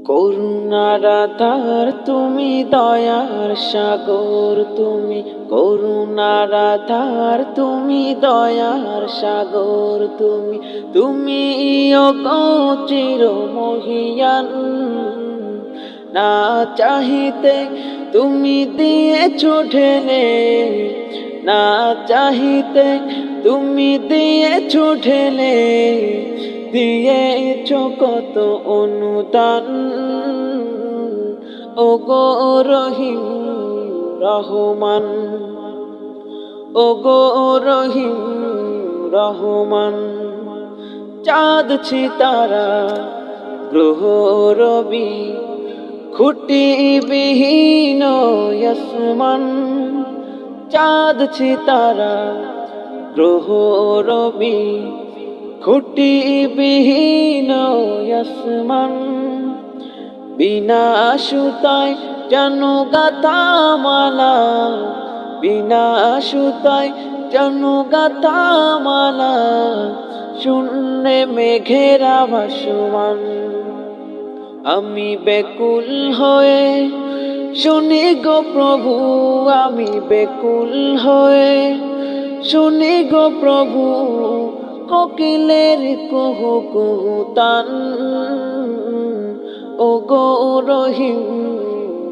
করুণার আধার তুমি, দয়ার সাগর তুমি। করুণার আধার তুমি, দয়ার সাগর তুমি। তুমি ওগো চির মহিয়ান, না চাহিতে তুমি দিয়েছো ঢেলে, না চাহিতে তুমি দিয়েছো ঢেলে, দিয়েছো কত অনুদান। ওগো রহিম রহমান, ওগো রহিম রহমান। চাঁদ সিতারা গ্রহ রবি, খুঁটি বিহীন আসমান। চাঁদ সিতারা গ্রহ রবি, খুঁটি বিহীন আসমান। বিনা সুতায় যেন গাথা মালা, বিনা সুতায় যেন গাথা মালা। শূন্যে মেঘেরা ভাসমান, আমি বেকুল হয়ে শুনি গো প্রভু, আমি বেকুল হয়ে শুনি গো প্রভু। কোকিলের কুহু কুহু তান, ওগো রহিম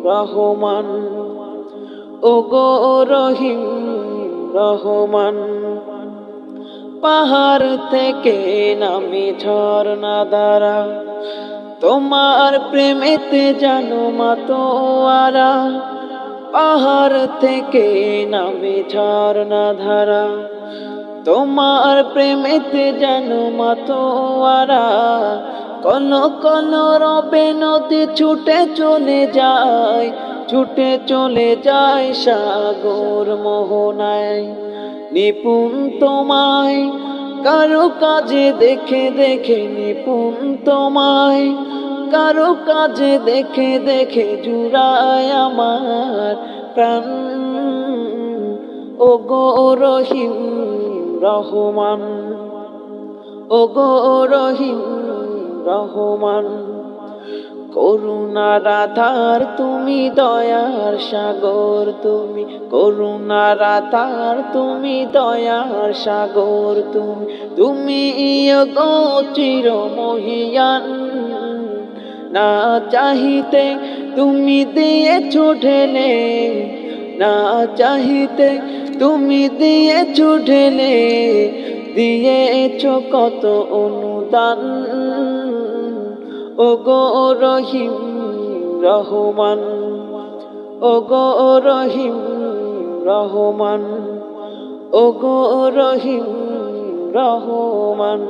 রহমান, ওগো রহিম রহমান। পাহাড় থেকে নামে ঝরনা ধারা, তোমার প্রেমেতে জানো মাতোয়ারা। পাহাড় থেকে নামে ঝরনা ধারা, তোমার প্রেমেতে জানো মাতোয়ারা। কল কল রবে নদী ছুটে চলে যায়, ছুটে চলে যায় সাগর মোহনায়। নিপুণ তোমায় কারো কাজে দেখে দেখে, নিপুণ তোমায় কারো কাজে দেখে দেখে জুড়ায় আমার প্রাণ। ওগো রহিম রহমান, ওগো রহিম রহমান। করুণার আধার তুমি, দয়ার সাগর তুমি। করুণার আধার তুমি, দয়ার সাগর তুমি। তুমি ওগো চির মহিয়ান, না চাহিতে তুমি দিয়েছো ঢেলে, না চাহিতে তুমি দিয়েছো ঢেলে, দিয়েছো কত অনুদান। ওগো রহিম রহমান, ওগো রহিম রহমান, ওগো রহিম রহমান।